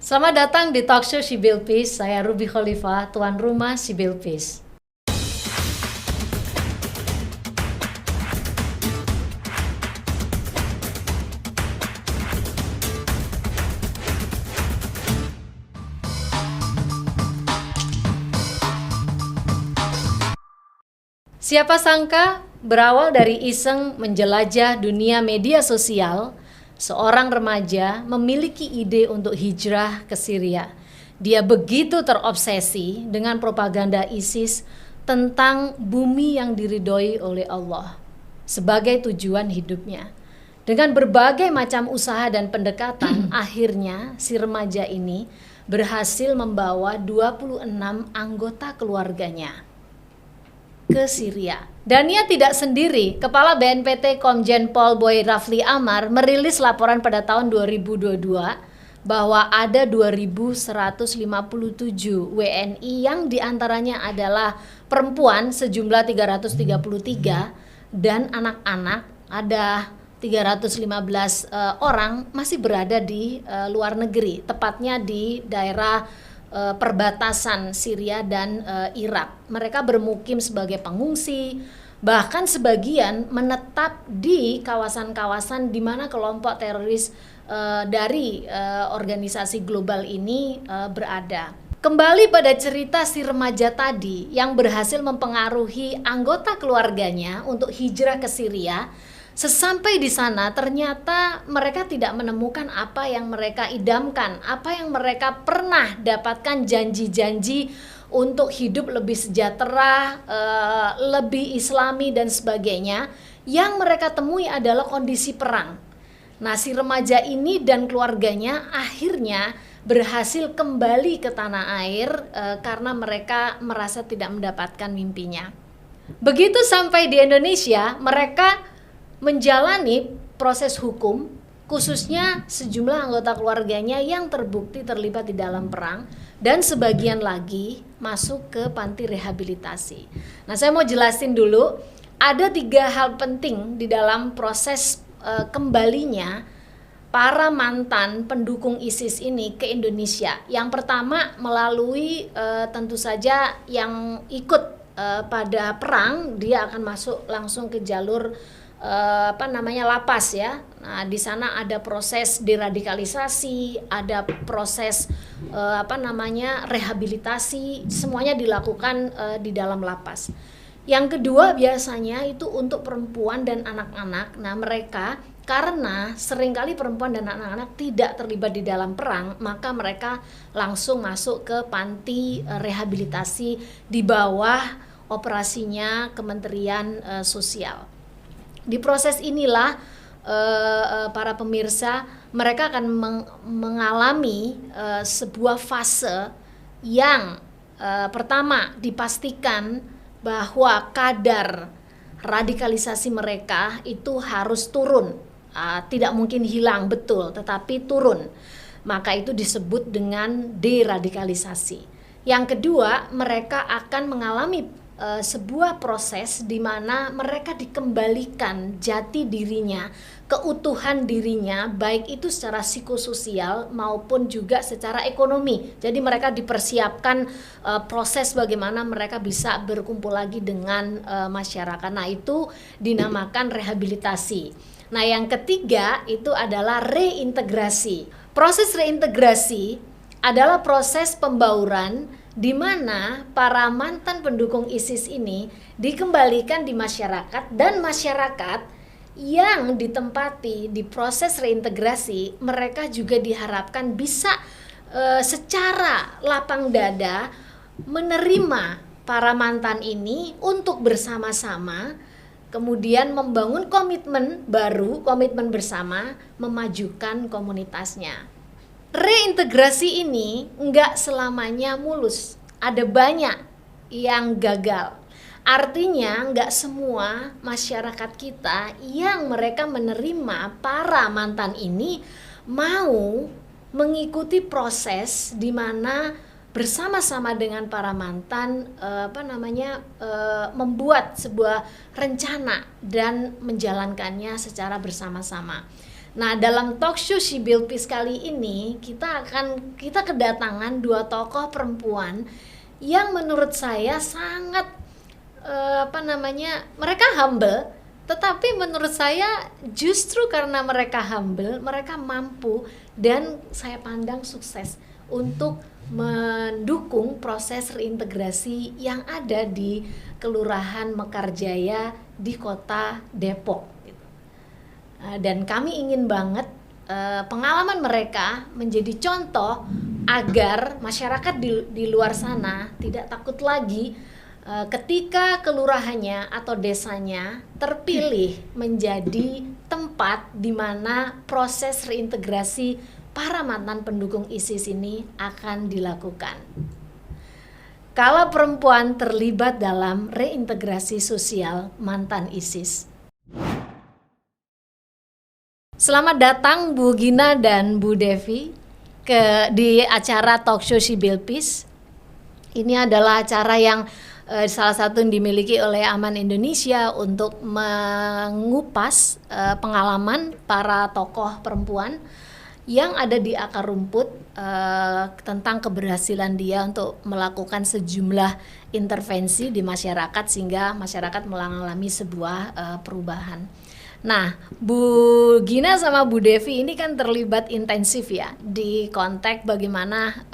Selamat datang di Talkshow Sibil Peace. Saya Ruby Khalifah, tuan rumah Sibil Peace. Siapa sangka berawal dari iseng menjelajah dunia media sosial, seorang remaja memiliki ide untuk hijrah ke Syria. Dia begitu terobsesi dengan propaganda ISIS tentang bumi yang diridhoi oleh Allah sebagai tujuan hidupnya. Dengan berbagai macam usaha dan pendekatan, akhirnya si remaja ini berhasil membawa 26 anggota keluarganya ke Syria. Dan ia tidak sendiri. Kepala BNPT Komjen Pol Boy Rafli Amar merilis laporan pada tahun 2022 bahwa ada 2.157 WNI yang diantaranya adalah perempuan sejumlah 333 dan anak-anak ada 315 orang masih berada di luar negeri, tepatnya di daerah perbatasan Syria dan Irak. Mereka bermukim sebagai pengungsi, bahkan sebagian menetap di kawasan-kawasan di mana kelompok teroris dari organisasi global ini berada. Kembali pada cerita si remaja tadi yang berhasil mempengaruhi anggota keluarganya untuk hijrah ke Syria. Sesampai di sana ternyata mereka tidak menemukan apa yang mereka idamkan, apa yang mereka pernah dapatkan janji-janji untuk hidup lebih sejahtera, lebih islami dan sebagainya. Yang mereka temui adalah kondisi perang. Nah, si remaja ini dan keluarganya akhirnya berhasil kembali ke tanah air karena mereka merasa tidak mendapatkan mimpinya. Begitu sampai di Indonesia, mereka menjalani proses hukum, khususnya sejumlah anggota keluarganya yang terbukti terlibat di dalam perang dan sebagian lagi masuk ke panti rehabilitasi. Nah, saya mau jelasin dulu, ada 3 hal penting di dalam proses kembalinya para mantan pendukung ISIS ini ke Indonesia. Yang pertama melalui tentu saja yang ikut pada perang, dia akan masuk langsung ke jalur lapas ya. Nah, di sana ada proses deradikalisasi, ada proses rehabilitasi, semuanya dilakukan di dalam lapas. Yang kedua biasanya itu untuk perempuan dan anak-anak. Nah, mereka karena seringkali perempuan dan anak-anak tidak terlibat di dalam perang, maka mereka langsung masuk ke panti rehabilitasi di bawah operasinya Kementerian Sosial. Di proses inilah para pemirsa, mereka akan mengalami sebuah fase yang pertama dipastikan bahwa kadar radikalisasi mereka itu harus turun, tidak mungkin hilang betul, tetapi turun. Maka itu disebut dengan deradikalisasi. Yang kedua, mereka akan mengalami sebuah proses di mana mereka dikembalikan jati dirinya, keutuhan dirinya, baik itu secara psikososial maupun juga secara ekonomi. Jadi mereka dipersiapkan proses bagaimana mereka bisa berkumpul lagi dengan masyarakat. Nah, itu dinamakan rehabilitasi. Nah, yang ketiga itu adalah reintegrasi. Proses reintegrasi adalah proses pembauran di mana para mantan pendukung ISIS ini dikembalikan di masyarakat, dan masyarakat yang ditempati di proses reintegrasi mereka juga diharapkan bisa secara lapang dada menerima para mantan ini untuk bersama-sama kemudian membangun komitmen baru, komitmen bersama memajukan komunitasnya. Reintegrasi ini enggak selamanya mulus, ada banyak yang gagal. Artinya enggak semua masyarakat kita yang mereka menerima para mantan ini mau mengikuti proses di mana bersama-sama dengan para mantan membuat sebuah rencana dan menjalankannya secara bersama-sama. Nah, dalam talk show Si Bilpis kali ini kita kedatangan dua tokoh perempuan yang menurut saya sangat mereka humble, tetapi menurut saya justru karena mereka humble, mereka mampu dan saya pandang sukses untuk mendukung proses reintegrasi yang ada di Kelurahan Mekarjaya di Kota Depok gitu. Dan kami ingin banget pengalaman mereka menjadi contoh agar masyarakat di luar sana tidak takut lagi ketika kelurahannya atau desanya terpilih menjadi tempat di mana proses reintegrasi para mantan pendukung ISIS ini akan dilakukan. Kalau perempuan terlibat dalam reintegrasi sosial mantan ISIS. Selamat datang Bu Gina dan Bu Devi di acara talk show Si Bilpis. Ini adalah acara yang salah satu yang dimiliki oleh Aman Indonesia untuk mengupas pengalaman para tokoh perempuan yang ada di akar rumput tentang keberhasilan dia untuk melakukan sejumlah intervensi di masyarakat sehingga masyarakat mengalami sebuah perubahan. Nah, Bu Gina sama Bu Devi ini kan terlibat intensif ya di konteks bagaimana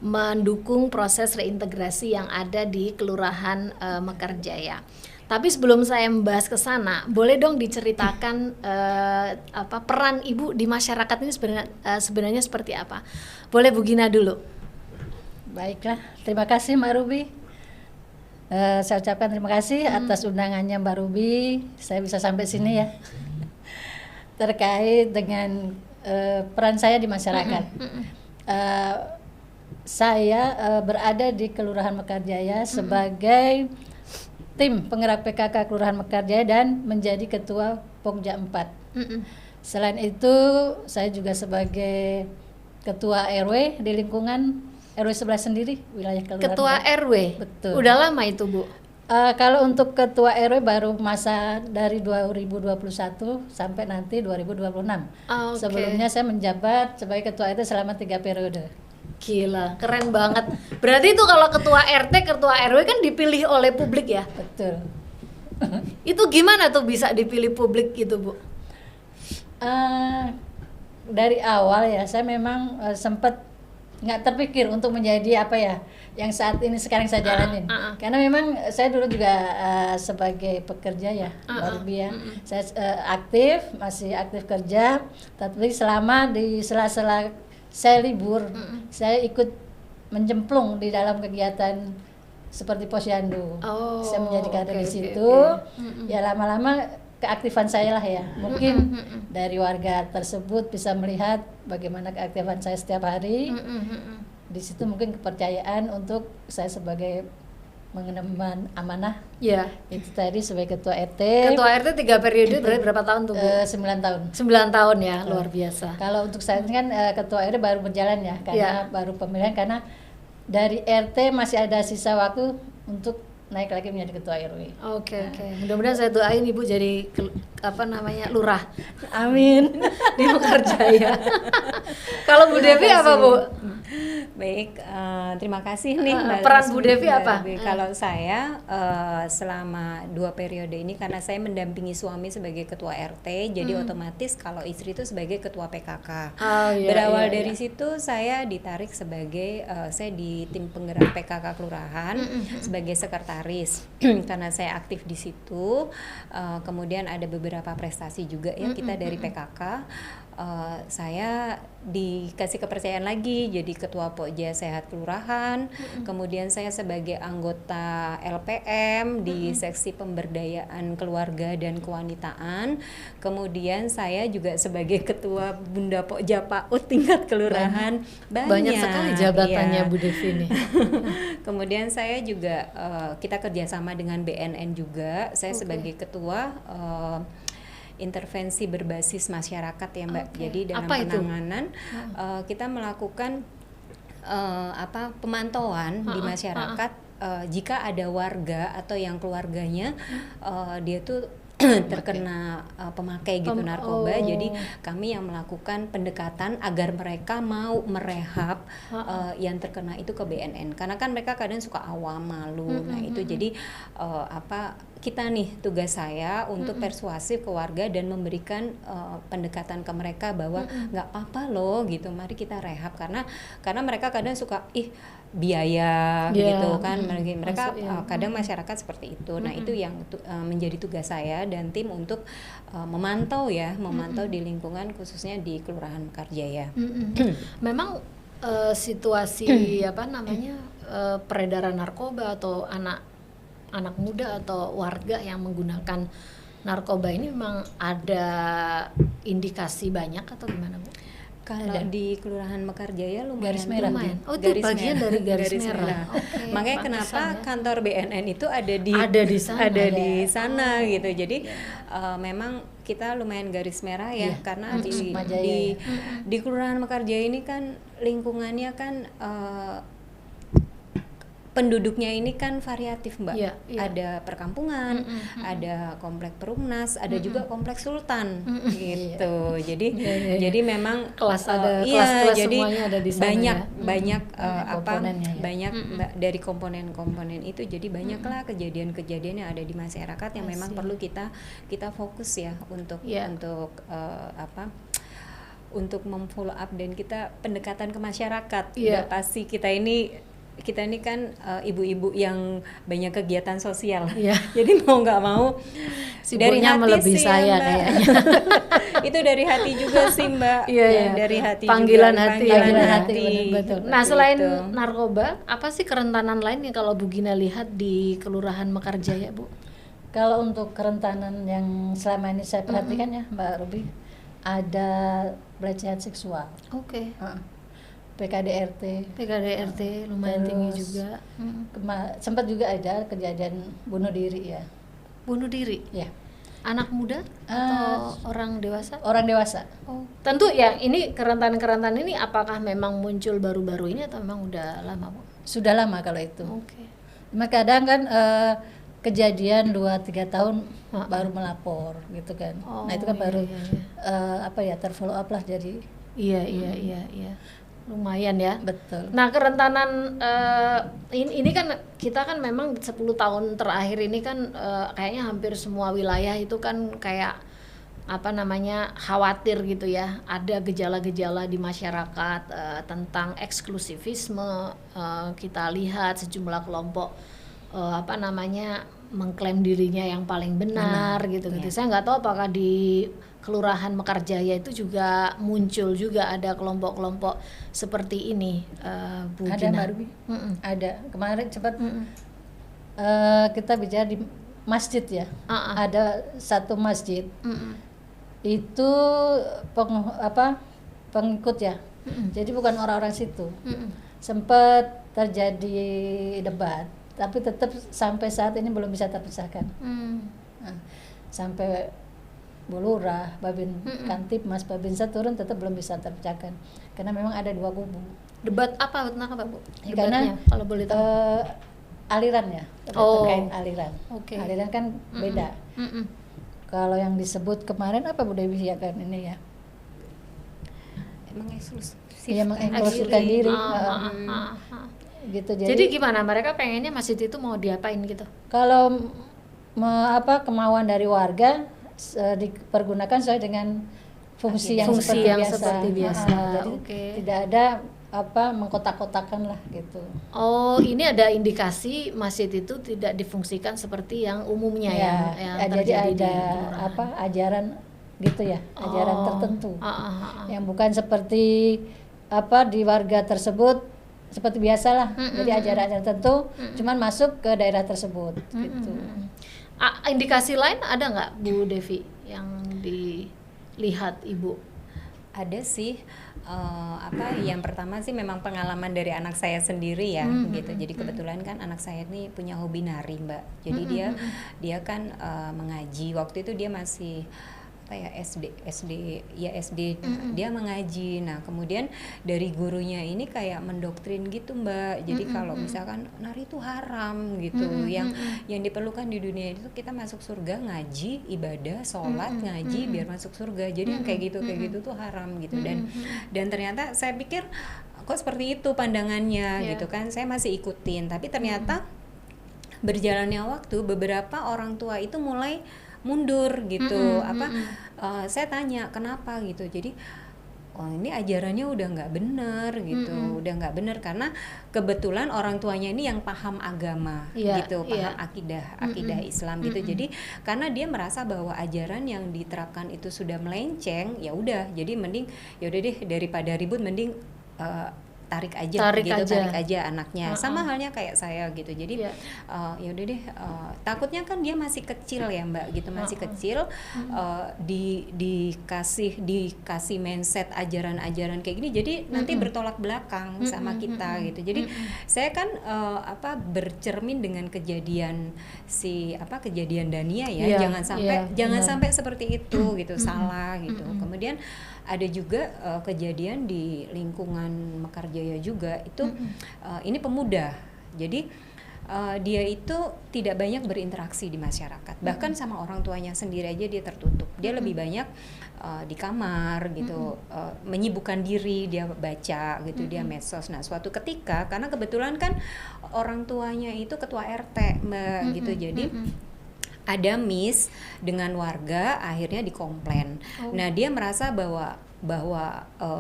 mendukung proses reintegrasi yang ada di Kelurahan Mekarjaya. Tapi sebelum saya membahas ke sana, boleh dong diceritakan peran Ibu di masyarakat ini sebenarnya seperti apa? Boleh Bu Gina dulu. Baiklah, terima kasih Mbak Ruby. Saya ucapkan terima kasih atas undangannya Mbak Ruby. Saya bisa sampai sini ya. Terkait dengan peran saya di masyarakat. Saya berada di Kelurahan Mekarjaya sebagai tim penggerak PKK Kelurahan Mekarjaya dan menjadi ketua Pokja 4. Selain itu, saya juga sebagai ketua RW di lingkungan RW 11 sendiri, wilayah Kelurahan. Ketua RW? Betul. Udah lama itu, Bu? Kalau untuk ketua RW baru masa dari 2021 sampai nanti 2026. Okay. Sebelumnya saya menjabat sebagai ketua RT selama 3 periode. Gila, keren banget. Berarti itu kalau ketua RT, ketua RW kan dipilih oleh publik ya? Betul. Itu gimana tuh bisa dipilih publik gitu, Bu? Dari awal ya, saya memang sempat nggak terpikir untuk menjadi apa ya yang saat ini sekarang saya jalanin. Karena memang saya dulu juga sebagai pekerja ya, baru ya. Saya masih aktif kerja, tapi selama di sela-sela saya libur, saya ikut mencemplung di dalam kegiatan seperti Posyandu. Saya menjadi kader di situ. Ya lama-lama keaktifan saya lah ya. Mungkin dari warga tersebut bisa melihat bagaimana keaktifan saya setiap hari. Di situ mungkin kepercayaan untuk saya sebagai mengemban amanah. Ya. Itu tadi sebagai ketua RT. Ketua RT 3 periode berarti berapa tahun tuh, Bu? 9 tahun. 9 tahun ya, luar biasa. Kalau untuk saya kan ketua RT baru berjalan ya, karena baru pemilihan, karena dari RT masih ada sisa waktu untuk naik lagi menjadi ketua RW. Oke. Mudah-mudahan saya doain Ibu jadi lurah. Amin. Di Mekarjaya. Kalau Bu Devi apa, Bu? Baik, terima kasih nih Mbak. Peran Bu Devi apa? Kalau saya selama 2 periode ini karena saya mendampingi suami sebagai ketua RT, jadi otomatis kalau istri itu sebagai ketua PKK. Berawal dari situ saya ditarik sebagai saya di tim penggerak PKK Kelurahan sebagai sekretaris karena saya aktif di situ. Kemudian ada beberapa prestasi juga ya kita dari PKK. Saya dikasih kepercayaan lagi jadi ketua Pokja Sehat Kelurahan. Kemudian saya sebagai anggota LPM di seksi pemberdayaan keluarga dan kewanitaan. Kemudian saya juga sebagai ketua Bunda Pokja PAUD tingkat kelurahan. Banyak sekali jabatannya Bu Devi nih. Kemudian saya juga kita kerjasama dengan BNN juga. Saya sebagai ketua intervensi berbasis masyarakat ya Mbak. Jadi dalam penanganan kita melakukan pemantauan di masyarakat jika ada warga atau yang keluarganya dia tuh terkena pemakai gitu narkoba. Jadi kami yang melakukan pendekatan agar mereka mau merehab yang terkena itu ke BNN, karena kan mereka kadang suka awam, malu. Nah itu jadi kita nih, tugas saya untuk persuasif ke warga dan memberikan pendekatan ke mereka bahwa nggak apa-apa loh gitu, mari kita rehab, karena mereka kadang suka biaya gitu kan, mereka kadang masyarakat seperti itu. Nah itu yang menjadi tugas saya dan tim untuk memantau di lingkungan, khususnya di Kelurahan Mekarjaya. Memang situasi peredaran narkoba atau anak muda atau warga yang menggunakan narkoba ini memang ada indikasi banyak atau gimana, Bu? Kalau di Kelurahan Mekarjaya lumayan. Garis merah. Oh, itu bagian dari garis merah. Okay, makanya kenapa kantor BNN itu ada di sana gitu. Jadi memang kita lumayan garis merah ya, karena di Kelurahan Mekarjaya ini kan lingkungannya kan penduduknya ini kan variatif, Mbak. Ada perkampungan, ada komplek Perumnas, ada juga komplek Sultan, gitu. Jadi memang kelas jadi semuanya ada di sana. banyak dari komponen-komponen itu. Jadi banyaklah kejadian-kejadian yang ada di masyarakat yang memang perlu kita fokus ya untuk untuk memfollow up dan kita pendekatan ke masyarakat. Udah pasti kita ini kan ibu-ibu yang banyak kegiatan sosial, jadi mau nggak mau dari hati melebihi sih saya ya, Mbak. kayaknya. Itu dari hati juga sih, Mbak. Dari hati panggilan juga, hati. Panggilan hati. Betul. Nah selain narkoba, apa sih kerentanan lain yang kalau Bu Gina lihat di Kelurahan Mekarjaya, Bu? Kalau untuk kerentanan yang selama ini saya perhatikan ya, Mbak Ruby, ada pelecehan seksual. Oke. PKDRT lumayan tinggi juga. Sempat juga ada kejadian bunuh diri ya. Bunuh diri? Ya. Anak muda atau orang dewasa? Orang dewasa. Oh, tentu ya. Ini kerentanan ini apakah memang muncul baru-baru ini atau memang udah lama, Bu? Sudah lama kalau itu. Oke. Cuma kadang kan kejadian 2-3 tahun baru melapor gitu kan. Nah itu kan baru terfollow up lah jadi. Iya. Lumayan ya. Betul. Nah kerentanan ini kan kita kan memang 10 tahun terakhir ini kan kayaknya hampir semua wilayah itu kan kayak khawatir gitu ya, ada gejala-gejala di masyarakat tentang eksklusivisme. Kita lihat sejumlah kelompok mengklaim dirinya yang paling benar gitu. Saya nggak tahu apakah di Kelurahan Mekarjaya itu juga muncul juga ada kelompok-kelompok seperti ini, Bu Ada, Gina. Mbak Ruby. Ada. Kemarin kita bicara di masjid ya. Ada satu masjid. Itu pengikut ya. Jadi bukan orang-orang situ. Sempat terjadi debat, tapi tetap sampai saat ini belum bisa terpisahkan. Sampai Bu Lurah, Babin Kantipmas, Babinsa turun tetap belum bisa terpecahkan karena memang ada dua kubu. Debat apa tentang apa, Bu? Karena kalau boleh tahu. Aliran ya, terkait aliran. Aliran kan beda. Kalau yang disebut kemarin apa Bu Dewi ya kan ini ya? Mengeksklusifkan diri. Gitu, jadi gimana mereka pengennya masjid itu mau diapain gitu? Kalau kemauan dari warga dipergunakan sesuai dengan fungsi yang seperti biasa. Jadi tidak ada mengkotak-kotakan lah gitu. Oh, ini ada indikasi masjid itu tidak difungsikan seperti yang umumnya yang terjadi jadi ada ajaran gitu ya, ajaran tertentu yang bukan seperti di warga tersebut seperti biasalah. Jadi ajaran tertentu cuman masuk ke daerah tersebut gitu. Indikasi lain ada nggak, Bu Devi, yang dilihat Ibu? Ada sih. Yang pertama sih memang pengalaman dari anak saya sendiri ya, gitu. Jadi kebetulan kan anak saya ini punya hobi nari, Mbak. Jadi dia kan mengaji. Waktu itu dia masih SD dia mengaji. Nah kemudian dari gurunya ini kayak mendoktrin gitu Mbak, jadi kalau misalkan nari itu haram gitu, yang diperlukan di dunia itu kita masuk surga ngaji, ibadah, sholat, ngaji biar masuk surga, jadi yang kayak gitu tuh haram gitu. Dan ternyata saya pikir kok seperti itu pandangannya gitu kan, saya masih ikutin, tapi ternyata berjalannya waktu beberapa orang tua itu mulai mundur gitu. Saya tanya kenapa gitu, jadi oh ini ajarannya udah nggak bener gitu, udah nggak bener karena kebetulan orang tuanya ini yang paham agama gitu, paham akidah Islam gitu. Jadi karena dia merasa bahwa ajaran yang diterapkan itu sudah melenceng, ya udah, jadi mending ya udah deh daripada ribut mending tarik aja anaknya. Sama halnya kayak saya gitu. Jadi ya udah deh, takutnya kan dia masih kecil ya Mbak gitu, masih kecil, dikasih mindset ajaran-ajaran kayak gini, jadi nanti bertolak belakang sama kita gitu. Jadi saya kan bercermin dengan kejadian kejadian Dania ya, jangan sampai seperti itu gitu, salah gitu. Kemudian ada juga kejadian di lingkungan Mekarjaya juga itu, ini pemuda, jadi dia itu tidak banyak berinteraksi di masyarakat, bahkan sama orang tuanya sendiri aja dia tertutup, dia lebih banyak di kamar gitu, menyibukkan diri, dia baca gitu, dia medsos. Nah suatu ketika karena kebetulan kan orang tuanya itu ketua RT Mbak gitu, jadi ada miss dengan warga, akhirnya dikomplain. Nah dia merasa bahwa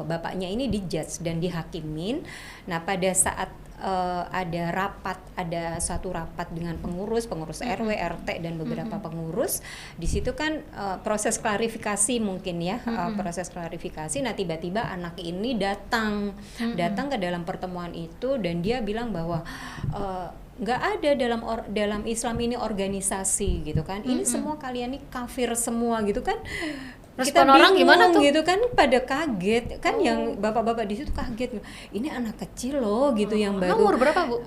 bapaknya ini dijudge dan dihakimin. Nah pada saat ada suatu rapat dengan pengurus RW, RT dan beberapa pengurus, di situ kan proses klarifikasi mungkin ya, proses klarifikasi. Nah tiba-tiba anak ini datang ke dalam pertemuan itu dan dia bilang bahwa nggak ada dalam Islam ini organisasi gitu kan, ini semua kalian ini kafir semua gitu kan. Respon kita orang gimana tuh? Gitu kan, pada kaget kan, yang bapak-bapak di situ kaget, ini anak kecil loh gitu, yang baru umur berapa Bu?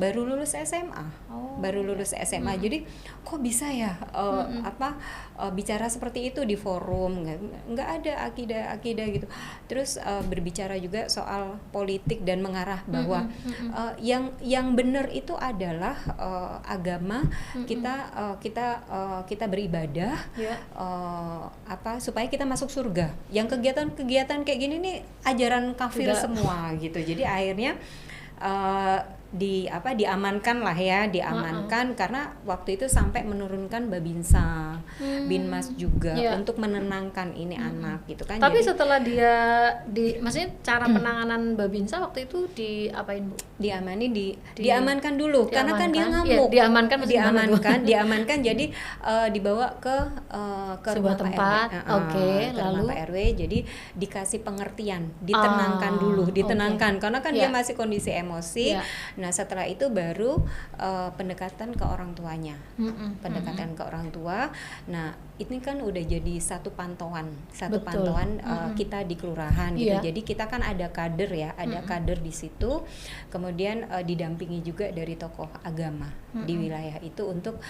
Baru lulus SMA, jadi kok bisa ya bicara seperti itu di forum, nggak ada akidah gitu. Terus berbicara juga soal politik dan mengarah bahwa yang benar itu adalah agama kita beribadah, supaya kita masuk surga. Yang kegiatan kayak gini nih ajaran kafir semua gitu. Jadi akhirnya diamankan lah ya, karena waktu itu sampai menurunkan Babinsa, Binmas juga untuk menenangkan ini anak gitu kan. Tapi jadi, setelah dia maksudnya cara penanganan Babinsa waktu itu diapain Bu? Diamankan dulu karena kan dia ngamuk. Diamankan jadi dibawa ke sebuah tempat. Lalu Pak RW, jadi dikasih pengertian, ditenangkan dulu, karena kan dia masih kondisi emosi. Nah setelah itu baru pendekatan ke orang tuanya, ke orang tua. Nah ini kan udah jadi satu pantauan kita di kelurahan gitu. Jadi kita kan ada kader ya, kader di situ. Kemudian didampingi juga dari tokoh agama di wilayah itu untuk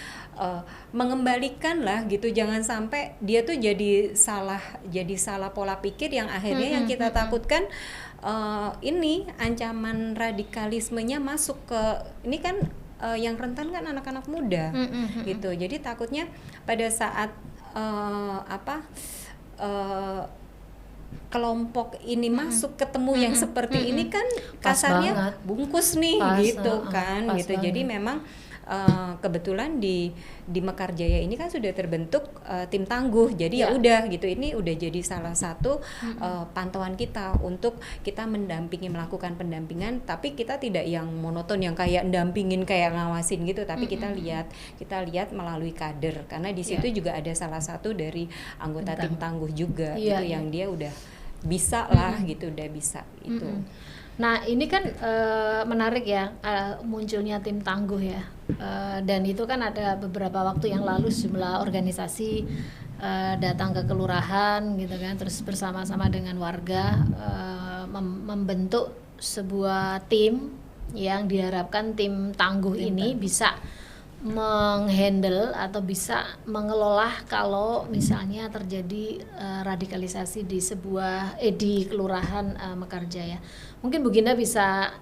mengembalikan lah gitu, jangan sampai dia tuh jadi salah pola pikir yang akhirnya yang kita takutkan ini ancaman radikalismenya masuk ke ini kan yang rentan kan anak-anak muda gitu. Jadi takutnya pada saat kelompok ini masuk ketemu yang seperti ini kan kasarnya bungkus nih gitu kan gitu. Jadi memang kebetulan di Mekarjaya ini kan sudah terbentuk tim tangguh, jadi ya udah gitu, ini udah jadi salah satu pantauan kita untuk kita melakukan pendampingan, tapi kita tidak yang monoton yang kayak ndampingin kayak ngawasin gitu, tapi kita lihat melalui kader, karena di situ juga ada salah satu dari anggota tim tangguh juga gitu yang dia udah bisa lah gitu, udah bisa itu. Nah ini kan menarik ya, munculnya tim tangguh ya, dan itu kan ada beberapa waktu yang lalu sejumlah organisasi datang ke kelurahan gitu kan, terus bersama-sama dengan warga membentuk sebuah tim yang diharapkan tim tangguh ini bisa menghandle atau bisa mengelola kalau misalnya terjadi radikalisasi di di kelurahan Mekarjaya. Mungkin Bu Gina bisa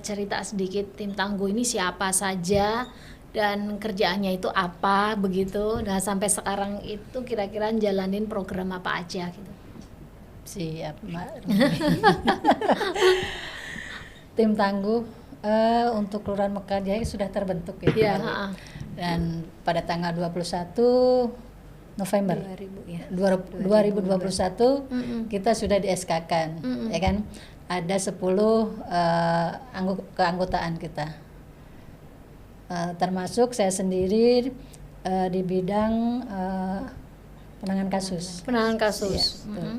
cerita sedikit tim tangguh ini siapa saja dan kerjaannya itu apa begitu. Nah, sampai sekarang itu kira-kira jalanin program apa aja gitu. Siap, Mbak. Tim tangguh untuk Kelurahan Mekarjaya sudah terbentuk ya. Iya, dan pada tanggal 21 November 2021 kita sudah di SK-kan, ya kan? Ada 10 keanggotaan kita. Termasuk saya sendiri di bidang penanganan kasus. Penanganan kasus. Ya,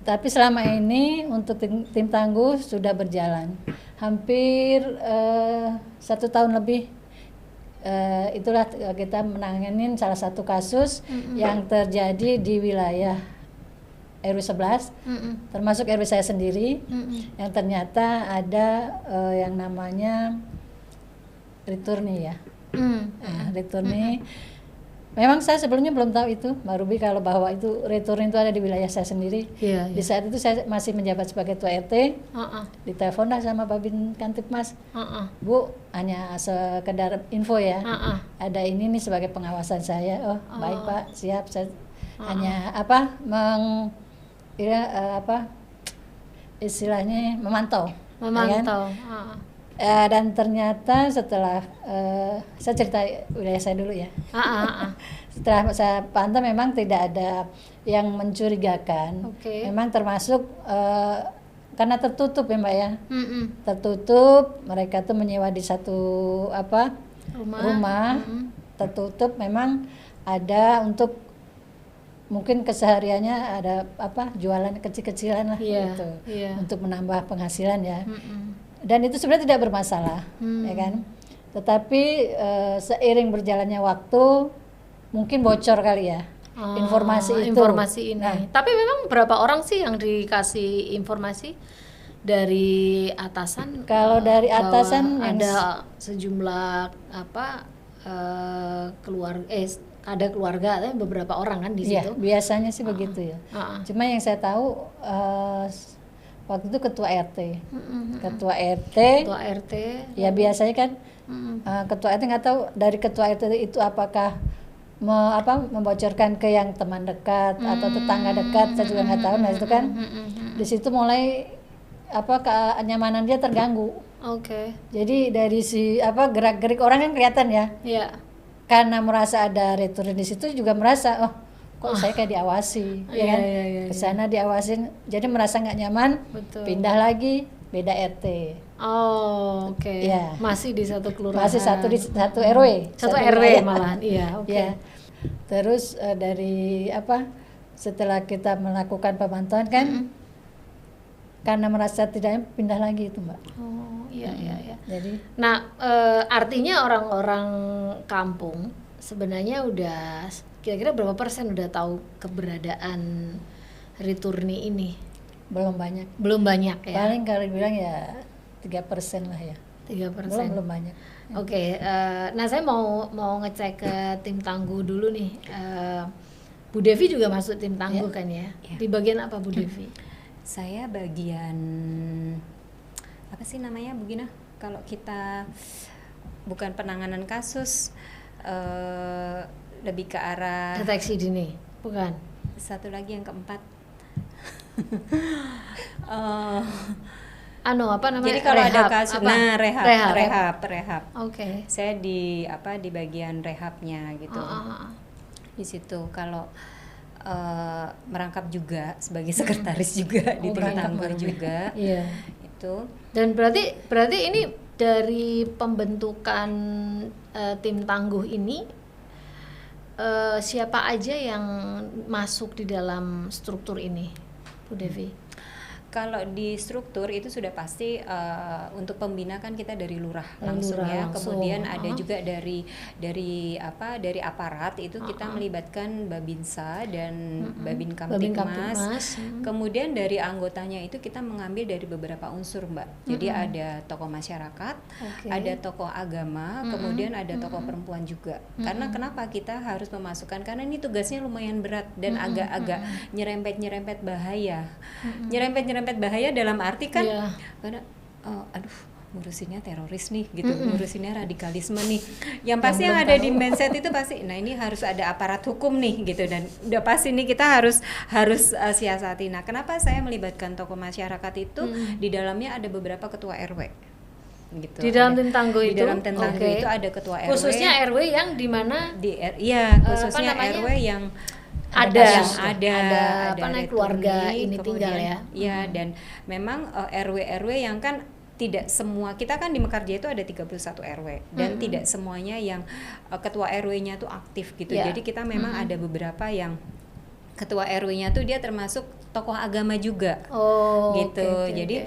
tapi selama ini untuk tim tangguh sudah berjalan hampir 1 tahun lebih. Itulah kita menanganin salah satu kasus yang terjadi di wilayah RW 11, termasuk RW saya sendiri, yang ternyata ada yang namanya returni ya. Returni. Memang saya sebelumnya belum tahu itu, Mbak Ruby, kalau bahwa itu returni itu ada di wilayah saya sendiri. Di saat itu saya masih menjabat sebagai ketua RT. Ditelepon dah sama Babin Kantipmas. Bu, hanya sekedar info ya. Ada ini nih sebagai pengawasan saya. Oh, baik Pak, siap. Saya hanya istilahnya memantau. Ya kan? Dan ternyata setelah saya cerita wilayah saya dulu ya. Setelah saya pantau memang tidak ada yang mencurigakan. Memang termasuk karena tertutup ya Mbak ya. Tertutup, mereka tuh menyewa di satu rumah tertutup. Memang ada untuk mungkin kesehariannya ada jualan kecil-kecilan lah gitu untuk menambah penghasilan ya. Dan itu sebenarnya tidak bermasalah, ya kan? Tetapi seiring berjalannya waktu, mungkin bocor kali ya informasi ini. Nah, tapi memang berapa orang sih yang dikasih informasi dari atasan? Kalau dari atasan ada sejumlah ada keluarga, beberapa orang kan di situ. Biasanya sih begitu ya. Cuma yang saya tahu waktu itu ketua RT. Ketua RT ya biasanya kan ketua RT nggak tahu dari ketua RT itu apakah membocorkan ke yang teman dekat atau tetangga dekat, saya juga nggak tahu. Nah itu kan di situ mulai kenyamanan dia terganggu. Jadi dari gerak-gerik orang kan kelihatan ya. Karena merasa ada return di situ juga merasa kok saya kayak diawasi, ya kan? Kesana diawasin, jadi merasa nggak nyaman. Pindah lagi, beda RT. Ya. Masih di satu kelurahan. Masih satu RW. Satu RW malahan, iya. Ya. Terus dari setelah kita melakukan pemantauan kan, karena merasa tidak pindah lagi itu Mbak. Iya. Jadi, artinya orang-orang kampung sebenarnya udah kira-kira berapa persen udah tahu keberadaan returni ini? Belum banyak. Belum banyak ya? Paling kalau bilang ya 3% lah ya. 3%. Belum banyak. Nah saya mau ngecek ke tim tangguh dulu nih. Bu Devi juga masuk tim tangguh kan ya? Di bagian apa Bu Devi? Saya bagian apa sih namanya Bu Gina? Kalau kita bukan penanganan kasus, lebih ke arah deteksi dini, bukan? Satu lagi yang keempat. Apa namanya? Jadi kalau rehab, ada kasus, rehab. Saya di bagian rehabnya gitu. Di situ kalau merangkap juga sebagai sekretaris juga di tim tangguh juga. Itu. Dan berarti ini dari pembentukan tim tangguh ini siapa aja yang masuk di dalam struktur ini, Bu Devi? Kalau di struktur itu sudah pasti untuk pembina kan kita dari lurah langsung ya. Langsung. Kemudian ada juga dari aparat itu kita melibatkan Babinsa dan Babin Kamtibmas. Kemudian dari anggotanya itu kita mengambil dari beberapa unsur, Mbak. Jadi ada tokoh masyarakat, ada tokoh agama, kemudian ada tokoh perempuan juga. Karena kenapa kita harus memasukkan, karena ini tugasnya lumayan berat dan agak-agak nyerempet bahaya. Nyerempet bahaya dalam arti kan karena ngurusinnya teroris nih gitu, ngurusinnya radikalisme nih. Yang pasti yang ada di mindset itu pasti, nah ini harus ada aparat hukum nih gitu, dan udah pasti nih kita harus siasati. Nah, kenapa saya melibatkan tokoh masyarakat itu? Di dalamnya ada beberapa ketua RW. Gitu. Di dalam tim tangguh itu. Di dalam tim tangguh itu ada ketua RW. Khususnya RW yang di mana khususnya RW yang ada keluarga ini tinggal ya. Iya, dan memang RW yang kan tidak semua, kita kan di Mekarjaya itu ada 31 RW dan tidak semuanya yang ketua RW-nya tuh aktif gitu. Jadi kita memang ada beberapa yang ketua RW-nya tuh dia termasuk tokoh agama juga, gitu. Jadi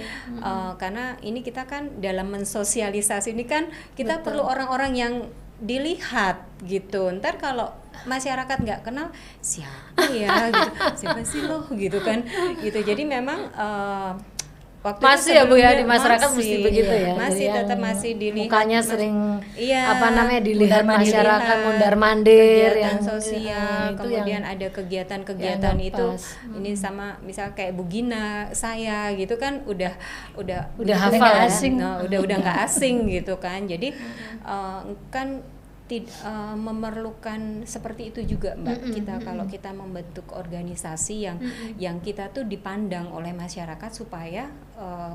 karena ini kita kan dalam mensosialisasi ini kan kita perlu orang-orang yang dilihat gitu. Ntar kalau masyarakat nggak kenal siapa ya gitu, siapa sih lo gitu kan, gitu. Jadi memang waktu masih itu ya Bu ya, di masyarakat masih, mesti begitu ya, masih tetap masih dilihat, mukanya sering dilihat masyarakat mondar-mandir kegiatan yang sosial, itu kemudian yang, ada kegiatan itu ini sama misal kayak Bu Gina saya gitu kan udah hafal ya? asing, udah nggak asing gitu kan. Jadi kan memerlukan seperti itu juga Mbak, kita kalau kita membentuk organisasi yang kita tuh dipandang oleh masyarakat supaya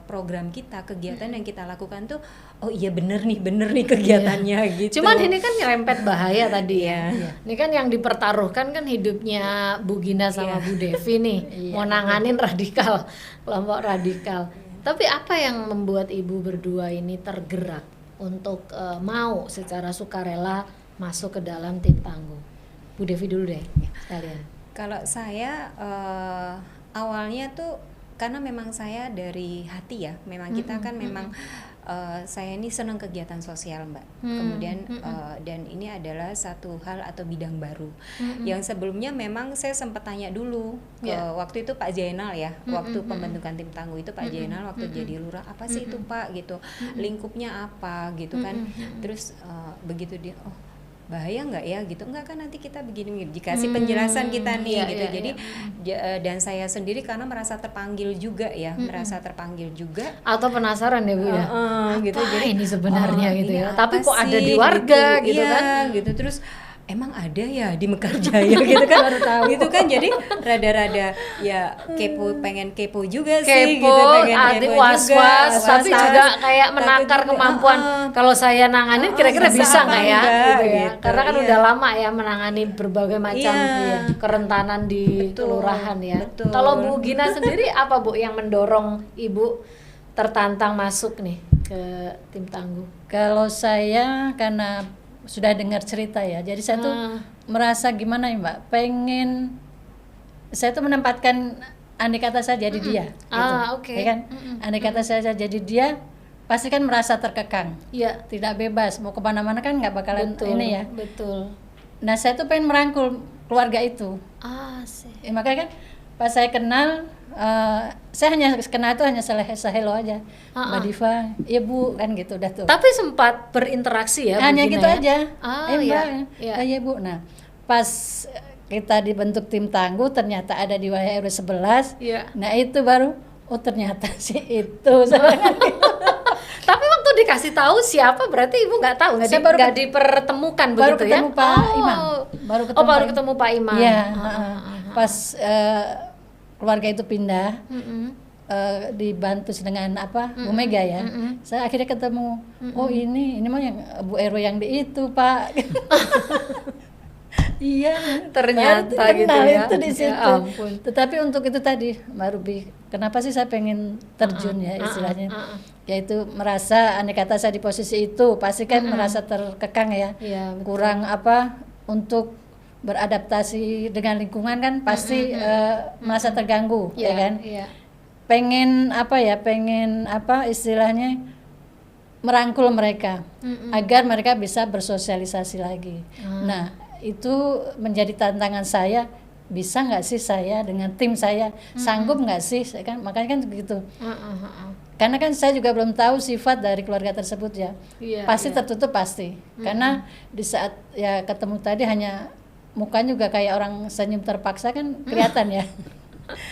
program kita, kegiatan yang kita lakukan tuh iya bener nih kegiatannya gitu. Cuman ini kan nyerempet bahaya tadi ya. Ini kan yang dipertaruhkan kan hidupnya Bu Gina sama Bu Devi nih, mau nanganin kelompok radikal. Tapi apa yang membuat ibu berdua ini tergerak untuk mau secara sukarela masuk ke dalam tim tangguh? Bu Devi dulu deh sekalian. Kalau saya awalnya tuh karena memang saya dari hati ya, memang kita kan memang saya ini senang kegiatan sosial Mbak. Kemudian dan ini adalah satu hal atau bidang baru yang sebelumnya memang saya sempat tanya dulu ke waktu itu Pak Jainal ya, waktu pembentukan tim tangguh itu Pak Jainal waktu jadi lurah, apa sih itu Pak gitu, lingkupnya apa gitu kan. Terus begitu dia bahaya nggak ya gitu, enggak kan nanti kita begini dikasih penjelasan kita nih gitu. Jadi dan saya sendiri karena merasa terpanggil juga ya, merasa terpanggil juga atau penasaran ya Bu ya, gitu. Apa jadi ini sebenarnya gitu ya, tapi kok sih, ada di warga gitu kan gitu. Terus emang ada ya di Mekarjaya gitu kan, baru tahu gitu kan. Jadi rada-rada ya pengen kepo juga sih gitu, pengen kepo was-was, tapi juga kayak menakar kemampuan kalau saya nanganin kira-kira bisa nggak ya gitu ya, karena kan udah lama ya menangani berbagai macam kerentanan di kelurahan ya. Kalau Bu Gina sendiri apa Bu yang mendorong ibu tertantang masuk nih ke tim tangguh? Kalau saya karena sudah dengar cerita ya, jadi saya tuh merasa gimana ya Mbak, pengen saya tuh menempatkan andai kata saya jadi dia gitu. Ya kan? Andai kata saya jadi dia pasti kan merasa terkekang, tidak bebas, mau kemana-mana kan nggak bakalan ini ya. Betul. Nah saya tuh pengen merangkul keluarga itu. Makanya kan pas saya kenal, saya hanya kenal itu hanya hello aja, Mbak Diva, iya Bu kan gitu udah tuh. Tapi sempat berinteraksi ya? Hanya gitu ya? aja. Mbak, iya Bu. Nah pas kita dibentuk tim tangguh ternyata ada di wilayah RW 11. Nah itu baru ternyata sih itu. Tapi waktu dikasih tahu siapa berarti ibu nggak tahu, nggak dipertemukan baru begitu ya? Ketemu Pak Imam. Baru ketemu Pak Imam. Iya. Pas keluarga itu pindah, dibantu dengan Bu Mega ya. Saya akhirnya ketemu, oh ini mah yang Bu RW yang di itu Pak. Iya, ternyata gitu ya. Itu di situ. Ya ampun. Tetapi untuk itu tadi, Mbak Ruby, kenapa sih saya pengen terjun ya istilahnya? Yaitu merasa andai kata saya di posisi itu, pasti kan merasa terkekang ya. Kurang untuk beradaptasi dengan lingkungan kan pasti merasa terganggu, ya kan? pengen istilahnya merangkul mereka agar mereka bisa bersosialisasi lagi. Nah, itu menjadi tantangan saya, bisa nggak sih saya dengan tim saya, sanggup nggak sih, kan makanya kan begitu. Karena kan saya juga belum tahu sifat dari keluarga tersebut ya. Pasti tertutup pasti. Karena di saat ya ketemu tadi hanya mukanya juga kayak orang senyum terpaksa kan kelihatan ya.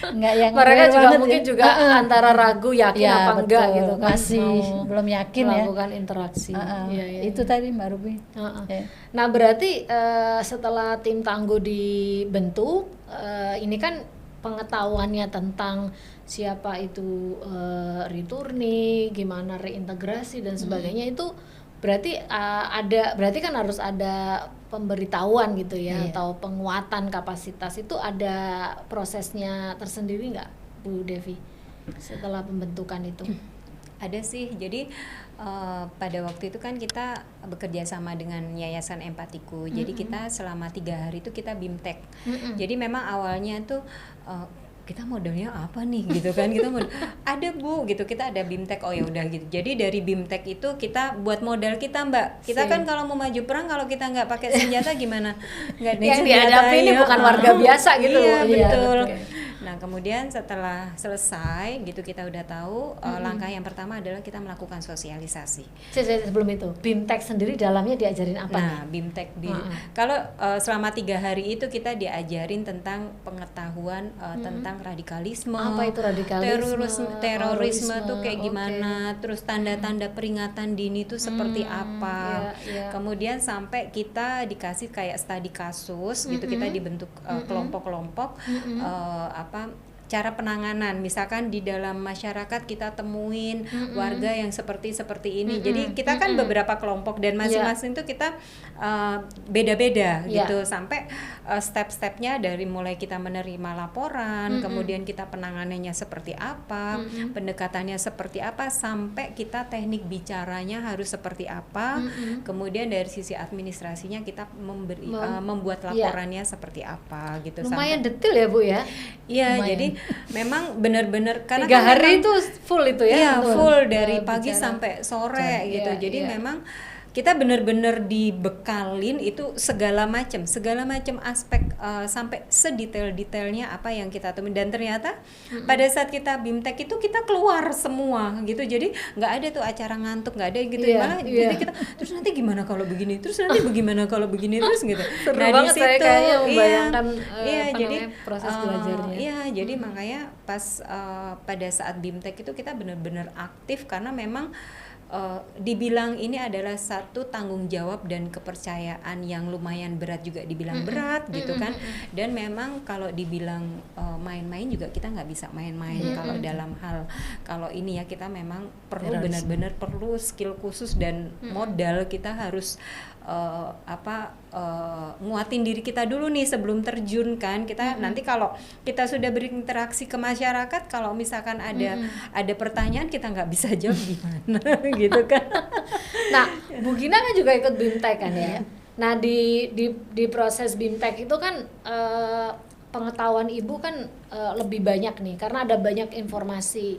Nggak yang mereka juga mungkin ya. juga antara ragu yakin ya, apa betul. enggak gitu kan, masih belum yakin ya melakukan interaksi. Itu tadi Mbak Ruby. Ya. Nah berarti setelah tim tangguh dibentuk, ini kan pengetahuannya tentang siapa itu returning, gimana reintegrasi dan sebagainya itu berarti berarti kan harus ada pemberitahuan gitu ya, atau penguatan kapasitas, itu ada prosesnya tersendiri nggak Bu Devi setelah pembentukan itu? Ada sih, jadi pada waktu itu kan kita bekerja sama dengan Yayasan Empatiku. Jadi kita selama 3 hari itu kita BIMTEK. Jadi memang awalnya tuh kita modelnya apa nih gitu kan, kita ada Bu gitu, kita ada BIMTEK, oh ya udah gitu. Jadi dari BIMTEK itu kita buat modal kita Mbak. Kita kan kalau mau maju perang, kalau kita nggak pakai senjata gimana? Nggak ada yang dihadapi ini bukan warga biasa gitu. Iya betul. Okay. Nah kemudian setelah selesai gitu kita udah tahu langkah yang pertama adalah kita melakukan sosialisasi. Sebelum itu BIMTEK sendiri dalamnya diajarin apa? Nah BIMTEK kalau selama 3 hari itu kita diajarin tentang pengetahuan tentang radikalisme. Apa itu radikalisme? Terorisme tuh kayak gimana, terus tanda-tanda peringatan dini tuh seperti apa. Kemudian sampai kita dikasih kayak studi kasus gitu, kita dibentuk kelompok-kelompok cara penanganan, misalkan di dalam masyarakat kita temuin warga yang seperti ini. Jadi kita kan beberapa kelompok dan masing-masing itu kita beda-beda gitu, sampai step-stepnya dari mulai kita menerima laporan, kemudian kita penanganannya seperti apa, pendekatannya seperti apa, sampai kita teknik bicaranya harus seperti apa, kemudian dari sisi administrasinya kita membuat laporannya seperti apa gitu. Lumayan detail ya Bu ya? Iya, jadi memang benar-benar karena 3 hari itu full itu ya? Iya, full dari pagi sampai sore gitu. Jadi memang kita benar-benar dibekalin itu segala macam aspek sampai sedetail-detailnya apa yang kita temuin, dan ternyata pada saat kita BIMTEK itu kita keluar semua gitu. Jadi nggak ada tuh acara ngantuk, nggak ada gitu. Malah jadi kita terus nanti gimana kalau begini, terus nanti bagaimana kalau begini terus gitu. Seru banget saya kayaknya membayangkan jadi proses belajarnya. Iya, jadi makanya pas pada saat BIMTEK itu kita benar-benar aktif karena memang dibilang ini adalah satu tanggung jawab dan kepercayaan yang lumayan berat, juga dibilang berat gitu kan. Dan memang kalau dibilang main-main juga kita nggak bisa main-main kalau dalam hal kalau ini ya, kita memang perlu benar-benar perlu skill khusus dan modal. Kita harus nguatin diri kita dulu nih sebelum terjun kan. Kita nanti kalau kita sudah berinteraksi ke masyarakat, kalau misalkan ada pertanyaan kita nggak bisa jawab gimana gitu kan. Nah Bu Gina kan juga ikut BIMTEK kan ya. Nah di proses BIMTEK itu kan pengetahuan Ibu kan lebih banyak nih, karena ada banyak informasi.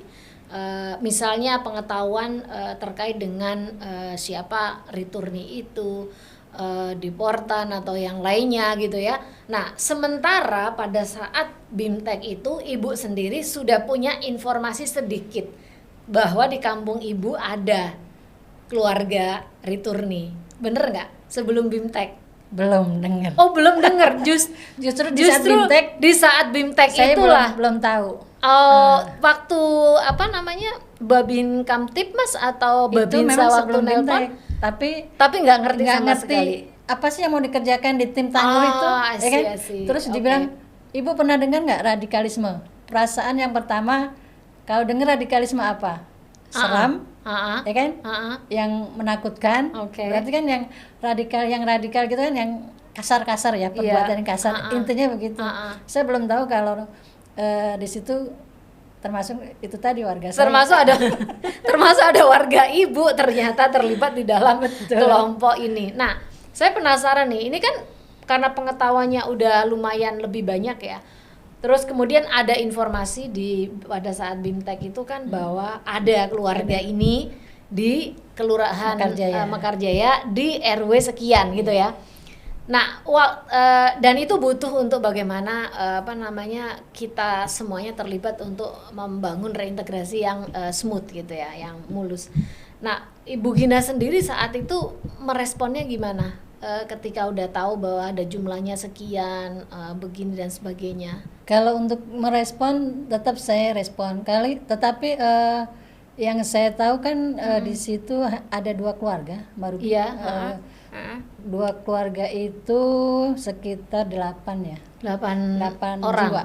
Misalnya pengetahuan terkait dengan siapa returni itu, deportan atau yang lainnya gitu ya. Nah sementara pada saat BIMTEK itu Ibu sendiri sudah punya informasi sedikit bahwa di kampung Ibu ada keluarga returni, bener nggak sebelum BIMTEK? Belum dengar. Oh belum dengar, justru di saat BIMTEK saya itulah belum tahu. Waktu apa namanya Babin Kamtipmas atau Babinsa waktu nelpon, tapi nggak ngerti sama sekali apa sih yang mau dikerjakan di tim tangguh itu, ya kan? Terus dibilang, Ibu pernah dengar nggak radikalisme? Perasaan yang pertama kalau dengar radikalisme apa? Seram, ya kan? Yang menakutkan. Berarti kan yang radikal gitu kan yang kasar-kasar ya, perbuatan yang kasar. Intinya begitu. Saya belum tahu kalau di situ termasuk itu tadi warga saya. Termasuk ada warga Ibu ternyata terlibat di dalam kelompok ini. Nah, saya penasaran nih, ini kan karena pengetahuannya udah lumayan lebih banyak ya. Terus kemudian ada informasi pada saat BIMTEK itu kan bahwa ada keluarga ini di Kelurahan Mekarjaya di RW sekian gitu ya. Nah, dan itu butuh untuk bagaimana kita semuanya terlibat untuk membangun reintegrasi yang smooth gitu ya, yang mulus. Nah, Ibu Gina sendiri saat itu meresponnya gimana? Ketika udah tahu bahwa ada jumlahnya sekian, begini dan sebagainya. Kalau untuk merespon tetap saya respon tetapi yang saya tahu kan di situ ada 2 keluarga baru. Iya. 2 keluarga itu sekitar 8 ya. 8 orang. Jiwa.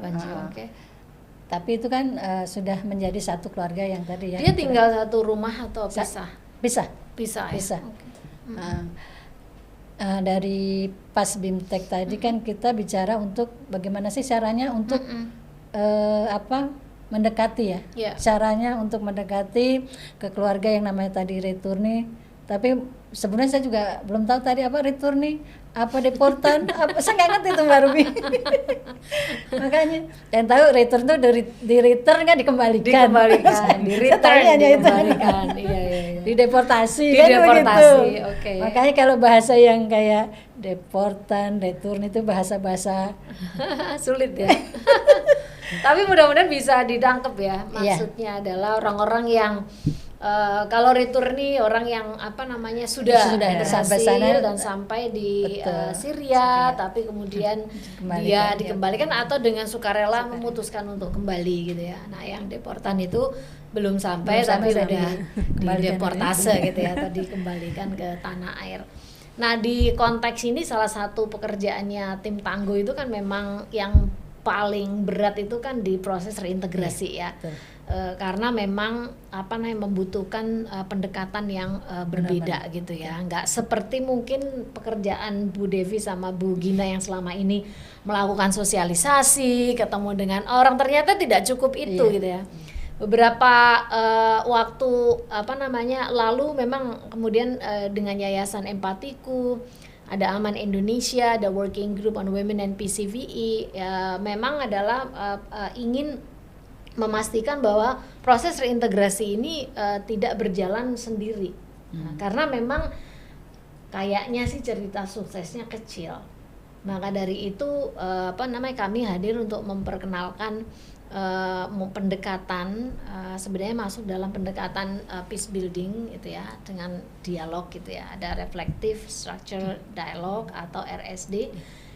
8 jiwa. Oke. Tapi itu kan sudah menjadi satu keluarga yang tadi ya. Dia tinggal satu rumah atau pisah? Pisah. Ya? Okay. Dari pas BIMTEK tadi kan kita bicara untuk bagaimana sih caranya untuk mendekati ya. Yeah. Caranya untuk mendekati ke keluarga yang namanya tadi returni. Tapi sebenarnya saya juga belum tahu tadi apa returni, apa deportan, saya nggak ngerti itu Mbak Ruby. Makanya yang tahu return itu di return kan dikembalikan. Di return dikembalikan. Iya. Dideportasi kan begitu. Okay. Makanya kalau bahasa yang kayak deportan, return itu bahasa-bahasa sulit ya. Tapi mudah-mudahan bisa ditangkap ya. Maksudnya adalah orang-orang yang kalau returni orang yang sudah berhasil dan sampai di Syria, tapi kemudian dia dikembalikan atau dengan sukarela memutuskan untuk kembali gitu ya. Nah, yang deportan itu belum sampai tapi sudah dideportase gitu ya, atau dikembalikan ke tanah air. Nah, di konteks ini salah satu pekerjaannya tim Tangguh itu kan memang yang paling berat itu kan di proses reintegrasi ya. Karena memang membutuhkan pendekatan yang berbeda gitu ya. Nggak seperti mungkin pekerjaan Bu Devi sama Bu Gina yang selama ini melakukan sosialisasi, ketemu dengan orang, ternyata tidak cukup itu gitu ya. Beberapa waktu lalu memang kemudian dengan Yayasan Empatiku, ada Aman Indonesia, ada Working Group on Women and PCVE, ya memang adalah ingin memastikan bahwa proses reintegrasi ini tidak berjalan sendiri. Nah, karena memang kayaknya sih cerita suksesnya kecil. Maka dari itu kami hadir untuk memperkenalkan pendekatan sebenarnya masuk dalam pendekatan peace building gitu ya, dengan dialog gitu ya. Ada reflective structure dialogue atau RSD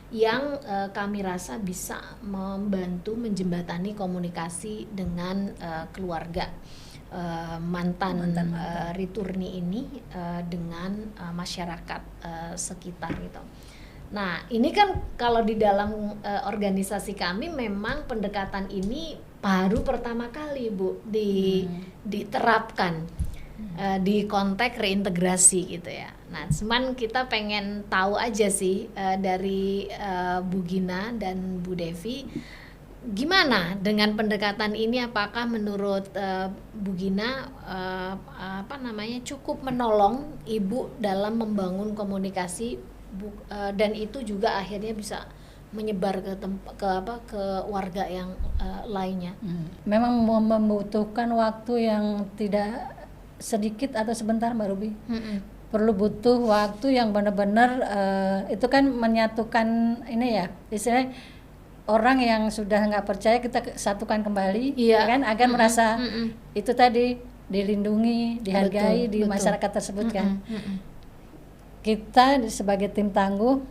yang kami rasa bisa membantu menjembatani komunikasi dengan keluarga mantan returni ini dengan masyarakat sekitar gitu. Nah, ini kan kalau di dalam organisasi kami memang pendekatan ini baru pertama kali Bu diterapkan di konteks reintegrasi gitu ya. Nah, cuman kita pengen tahu aja sih dari Bu Gina dan Bu Devi, gimana dengan pendekatan ini? Apakah menurut Bu Gina cukup menolong Ibu dalam membangun komunikasi dan itu juga akhirnya bisa menyebar ke warga yang lainnya? Memang membutuhkan waktu yang tidak sedikit atau sebentar Mbak Ruby. Perlu butuh waktu yang benar-benar itu kan menyatukan ini ya, istilahnya orang yang sudah nggak percaya kita satukan kembali, ya kan, agar merasa itu tadi dilindungi, dihargai di masyarakat tersebut kan. Kita sebagai tim Tangguh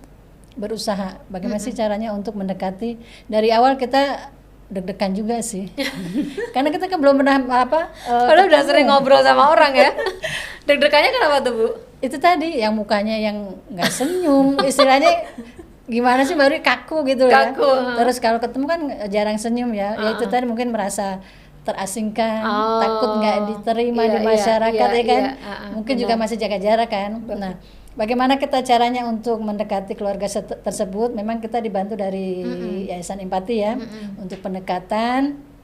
berusaha bagaimana sih caranya untuk mendekati. Dari awal kita deg-degan juga sih. Karena kita kan belum pernah padahal udah sering ngobrol sama orang ya. Deg-degannya kenapa tuh Bu? Itu tadi yang mukanya yang nggak senyum, istilahnya gimana sih, baru kaku gitu ya. Terus kalau ketemu kan jarang senyum ya. Ya itu tadi mungkin merasa terasingkan, takut nggak diterima di masyarakat ya kan. Mungkin juga masih jaga jarak kan. Nah, bagaimana kita caranya untuk mendekati keluarga tersebut? Memang kita dibantu dari Yayasan Empati ya, untuk pendekatan.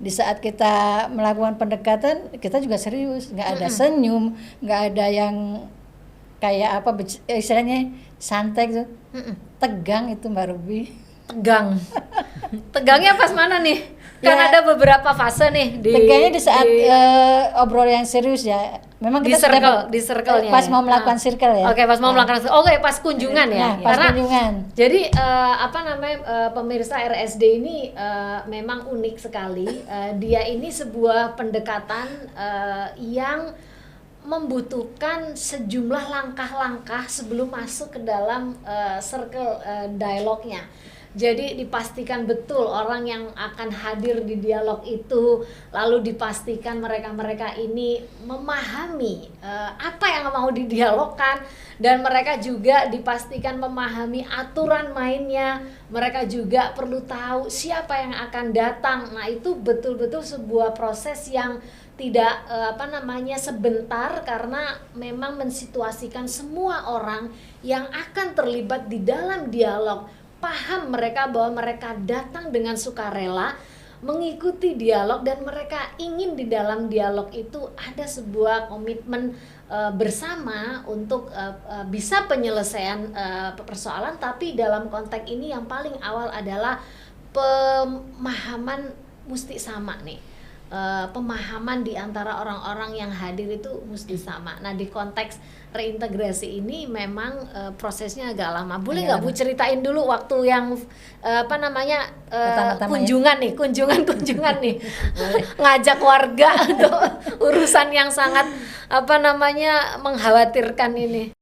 Di saat kita melakukan pendekatan, kita juga serius, nggak ada senyum, nggak ada yang kayak istilahnya santai gitu. Tegang itu Mbak Ruby. Tegang. tegangnya pas mana nih? Kan Ya. ada beberapa fase nih Tegangnya di saat obrol yang serius ya. Memang di kita sudah di circle-nya. pas ya? mau melakukan circle ya. Oke, pas mau melakukan pas kunjungan ya. Nah, pas Karena kunjungan. jadi apa namanya pemirsa RSD ini memang unik sekali. Dia ini sebuah pendekatan yang membutuhkan sejumlah langkah-langkah sebelum masuk ke dalam circle dialognya. Jadi dipastikan betul orang yang akan hadir di dialog itu, lalu dipastikan mereka-mereka ini memahami apa yang mau didialogkan, dan mereka juga dipastikan memahami aturan mainnya. Mereka juga perlu tahu siapa yang akan datang. Nah, itu betul-betul sebuah proses yang tidak sebentar, karena memang mensituasikan semua orang yang akan terlibat di dalam dialog paham mereka bahwa mereka datang dengan sukarela mengikuti dialog, dan mereka ingin di dalam dialog itu ada sebuah komitmen bersama untuk bisa penyelesaian persoalan. Tapi dalam konteks ini yang paling awal adalah pemahaman mesti sama nih. Pemahaman di antara orang-orang yang hadir itu mesti sama. Nah, di konteks reintegrasi ini memang prosesnya agak lama. Boleh nggak Bu ceritain dulu waktu yang kunjungan nih ngajak warga untuk urusan yang sangat mengkhawatirkan ini.